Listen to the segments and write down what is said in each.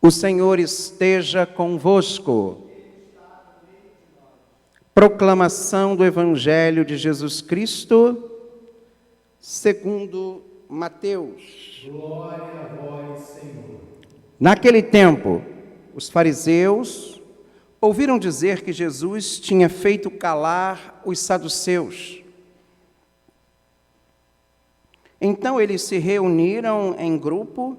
O Senhor esteja convosco. Proclamação do Evangelho de Jesus Cristo, segundo Mateus. Glória a vós, Senhor. Naquele tempo, os fariseus ouviram dizer que Jesus tinha feito calar os saduceus. Então eles se reuniram em grupo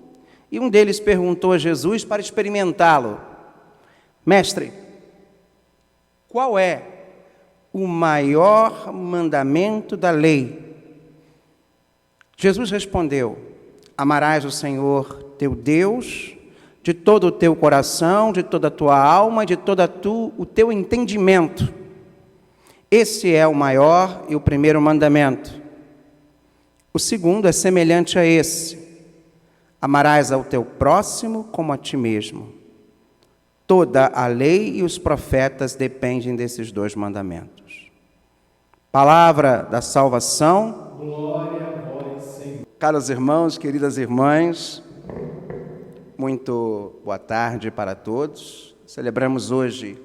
e um deles perguntou a Jesus para experimentá-lo: Mestre, qual é o maior mandamento da lei? Jesus respondeu: Amarás o Senhor teu Deus de todo o teu coração, de toda a tua alma e de todo o teu entendimento. Esse é o maior e o primeiro mandamento. O segundo é semelhante a esse: amarás ao teu próximo como a ti mesmo. Toda a lei e os profetas dependem desses dois mandamentos. Palavra da salvação. Glória a vós, Senhor. Caros irmãos, queridas irmãs, muito boa tarde para todos. Celebramos hoje,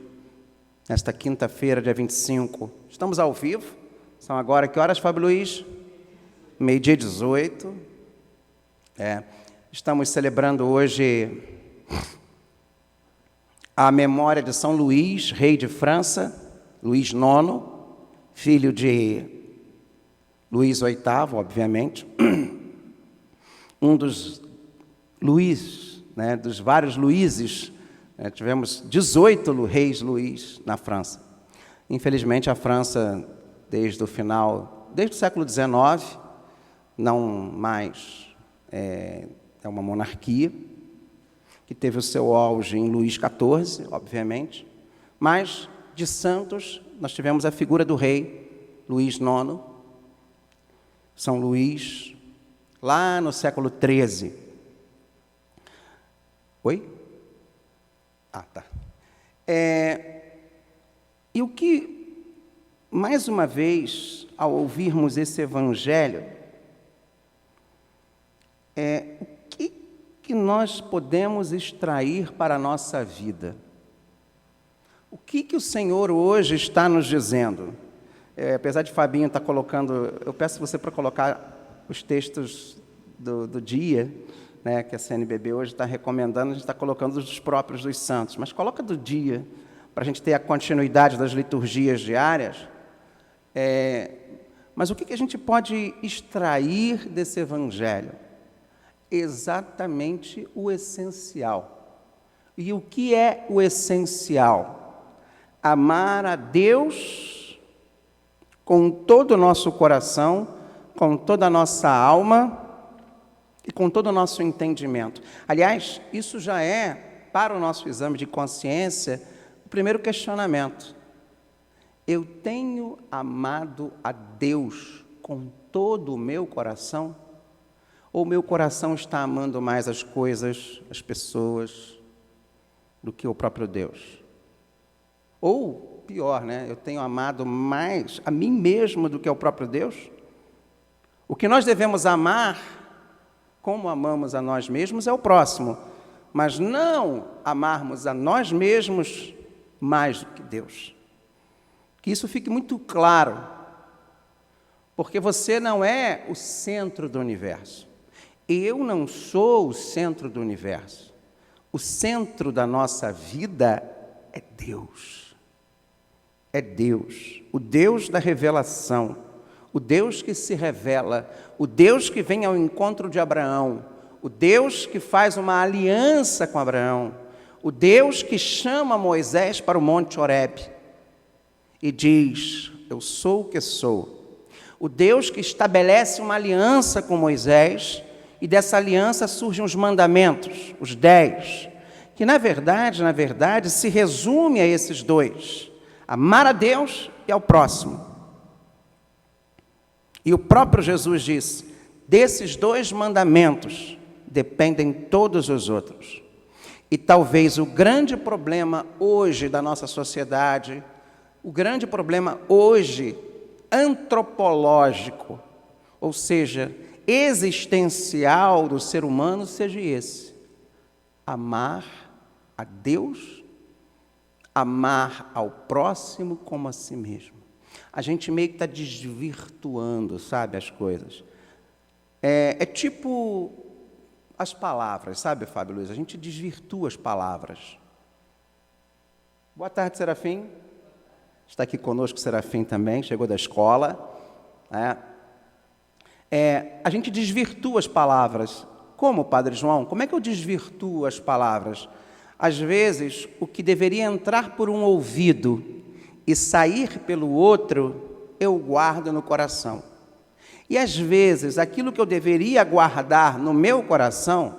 nesta quinta-feira, dia 25. Estamos ao vivo. São agora, que horas, Fábio Luiz? 12h18. Estamos celebrando hoje a memória de São Luís, rei de França, Luís IX, filho de Luís VIII, obviamente, um dos Luís, dos vários Luíses. Tivemos 18 reis Luís na França. Infelizmente, a França, desde o século XIX, não mais é uma monarquia, que teve o seu auge em Luís XIV, obviamente, mas de santos nós tivemos a figura do rei Luís IX, São Luís, lá no século XIII. Oi? Tá. E o que, mais uma vez, ao ouvirmos esse evangelho, o que nós podemos extrair para a nossa vida? O que o Senhor hoje está nos dizendo? Apesar de Fabinho estar colocando, eu peço você para colocar os textos do dia, que a CNBB hoje está recomendando, a gente está colocando os próprios dos santos, mas coloca do dia, para a gente ter a continuidade das liturgias diárias. Mas o que a gente pode extrair desse evangelho? Exatamente o essencial. E o que é o essencial? Amar a Deus com todo o nosso coração, com toda a nossa alma e com todo o nosso entendimento. Aliás, isso já é, para o nosso exame de consciência, o primeiro questionamento. Eu tenho amado a Deus com todo o meu coração? Ou meu coração está amando mais as coisas, as pessoas, do que o próprio Deus? Ou, pior, eu tenho amado mais a mim mesmo do que ao próprio Deus? O que nós devemos amar, como amamos a nós mesmos, é o próximo, mas não amarmos a nós mesmos mais do que Deus. Que isso fique muito claro, porque você não é o centro do universo. Eu não sou o centro do universo. O centro da nossa vida é Deus. É Deus. O Deus da revelação. O Deus que se revela. O Deus que vem ao encontro de Abraão. O Deus que faz uma aliança com Abraão. O Deus que chama Moisés para o Monte Horebe e diz: eu sou o que sou. O Deus que estabelece uma aliança com Moisés. E dessa aliança surgem os mandamentos, os 10, que na verdade, se resume a esses dois: amar a Deus e ao próximo. E o próprio Jesus disse: desses dois mandamentos dependem todos os outros. E talvez o grande problema hoje da nossa sociedade, o grande problema hoje antropológico, ou seja, existencial do ser humano, seja esse: amar a Deus, amar ao próximo como a si mesmo. A gente meio que está desvirtuando, sabe, as coisas. É tipo as palavras, sabe, Fábio Luiz? A gente desvirtua as palavras. Boa tarde, Serafim. Está aqui conosco o Serafim também, chegou da escola. A gente desvirtua as palavras. Como, Padre João? Como é que eu desvirtuo as palavras? Às vezes, o que deveria entrar por um ouvido e sair pelo outro, eu guardo no coração. E às vezes, aquilo que eu deveria guardar no meu coração,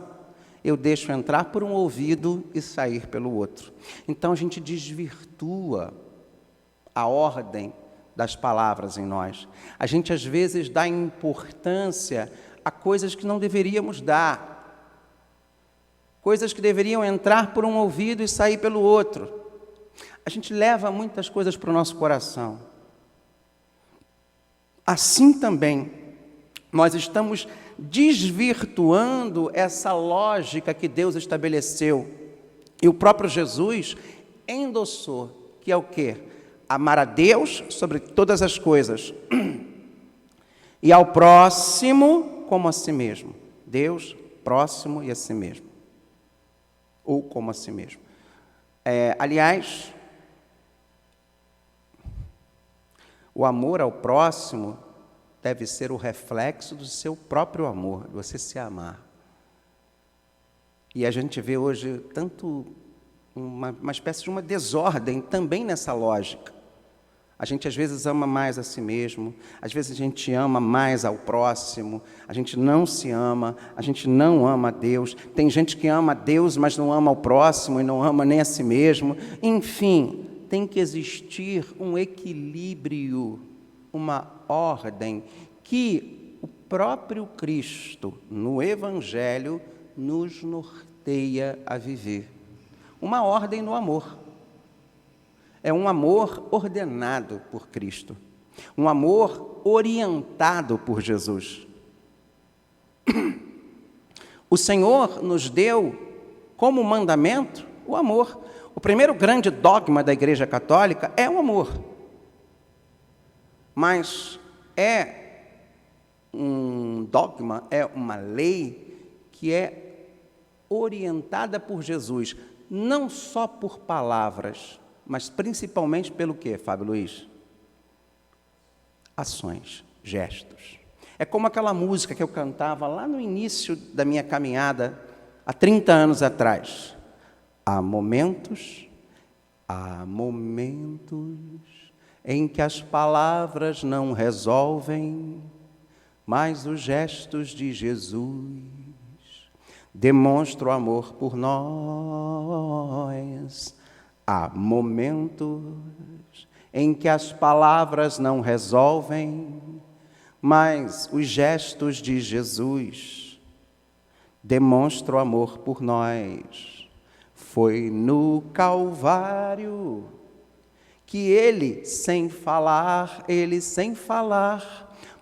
eu deixo entrar por um ouvido e sair pelo outro. Então, a gente desvirtua a ordem das palavras em nós. A gente, às vezes, dá importância a coisas que não deveríamos dar. Coisas que deveriam entrar por um ouvido e sair pelo outro. A gente leva muitas coisas para o nosso coração. Assim também, nós estamos desvirtuando essa lógica que Deus estabeleceu. E o próprio Jesus endossou, que é o quê? Amar a Deus sobre todas as coisas e ao próximo como a si mesmo. Deus, próximo e a si mesmo. Ou como a si mesmo. Aliás, o amor ao próximo deve ser o reflexo do seu próprio amor, de você se amar. E a gente vê hoje tanto uma espécie de uma desordem também nessa lógica. A gente às vezes ama mais a si mesmo, às vezes a gente ama mais ao próximo, a gente não se ama, a gente não ama a Deus. Tem gente que ama a Deus, mas não ama ao próximo e não ama nem a si mesmo. Enfim, tem que existir um equilíbrio, uma ordem que o próprio Cristo, no Evangelho, nos norteia a viver. Uma ordem no amor. É um amor ordenado por Cristo. Um amor orientado por Jesus. O Senhor nos deu como mandamento o amor. O primeiro grande dogma da Igreja Católica é o amor. Mas é um dogma, é uma lei que é orientada por Jesus, não só por palavras, mas principalmente pelo quê, Fábio Luiz? Ações, gestos. É como aquela música que eu cantava lá no início da minha caminhada, há 30 anos atrás. Há momentos em que as palavras não resolvem, mas os gestos de Jesus demonstram amor por nós. Há momentos em que as palavras não resolvem, mas os gestos de Jesus demonstram amor por nós. Foi no Calvário que ele sem falar,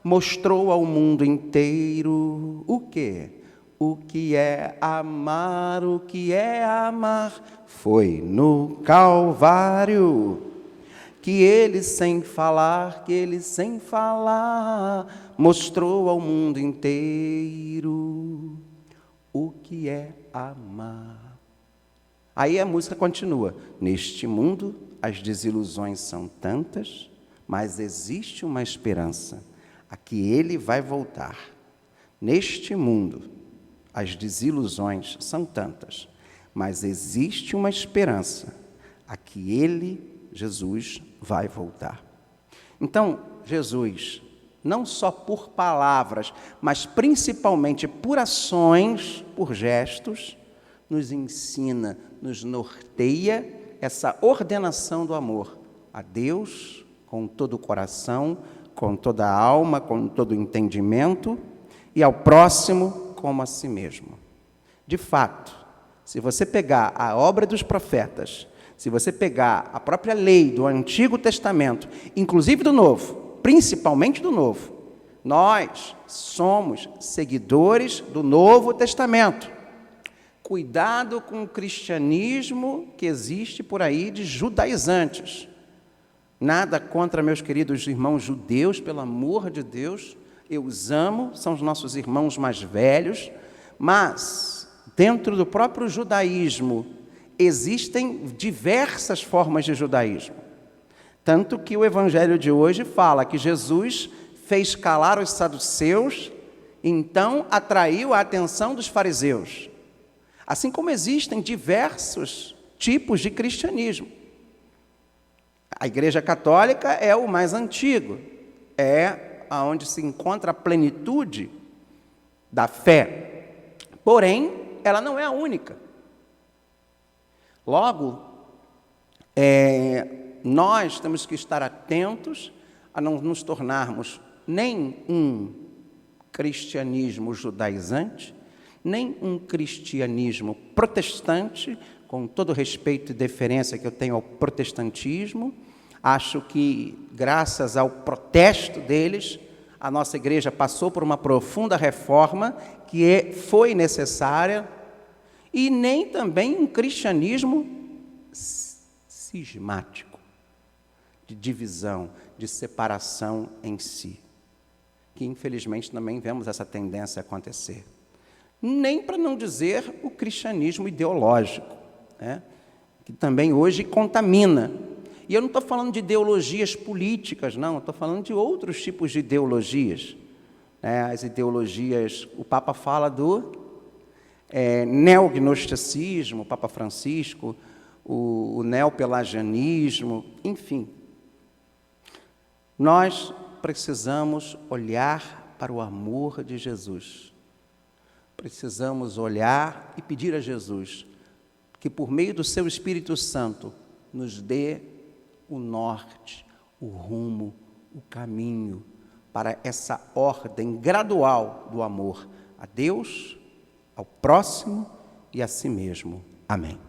mostrou ao mundo inteiro o quê? O que é amar, o que é amar. Foi no Calvário que ele sem falar, mostrou ao mundo inteiro o que é amar. Aí a música continua. Neste mundo as desilusões são tantas, mas existe uma esperança, a que ele vai voltar. Neste mundo as desilusões são tantas, mas existe uma esperança, a que ele, Jesus, vai voltar. Então, Jesus, não só por palavras, mas principalmente por ações, por gestos, nos ensina, nos norteia essa ordenação do amor a Deus com todo o coração, com toda a alma, com todo o entendimento, e ao próximo como a si mesmo. De fato, se você pegar a obra dos profetas, se você pegar a própria lei do Antigo Testamento, inclusive do Novo, principalmente do Novo, nós somos seguidores do Novo Testamento. Cuidado com o cristianismo que existe por aí de judaizantes. Nada contra meus queridos irmãos judeus, pelo amor de Deus, eu os amo, são os nossos irmãos mais velhos, mas dentro do próprio judaísmo existem diversas formas de judaísmo. Tanto que o evangelho de hoje fala que Jesus fez calar os saduceus, então atraiu a atenção dos fariseus. Assim como existem diversos tipos de cristianismo. A Igreja Católica é o mais antigo, é onde se encontra a plenitude da fé. Porém, ela não é a única. Logo, nós temos que estar atentos a não nos tornarmos nem um cristianismo judaizante, nem um cristianismo protestante, com todo o respeito e deferência que eu tenho ao protestantismo. Acho que, graças ao protesto deles, a nossa igreja passou por uma profunda reforma que foi necessária, e nem também um cristianismo cismático, de divisão, de separação em si, que infelizmente também vemos essa tendência a acontecer. Nem para não dizer o cristianismo ideológico, né, que também hoje contamina. E eu não estou falando de ideologias políticas, não, estou falando de outros tipos de ideologias. As ideologias, o Papa fala do neognosticismo, o Papa Francisco, o neopelagianismo, enfim. Nós precisamos olhar para o amor de Jesus. Precisamos olhar e pedir a Jesus que, por meio do seu Espírito Santo, nos dê o norte, o rumo, o caminho para essa ordem gradual do amor a Deus, ao próximo e a si mesmo. Amém.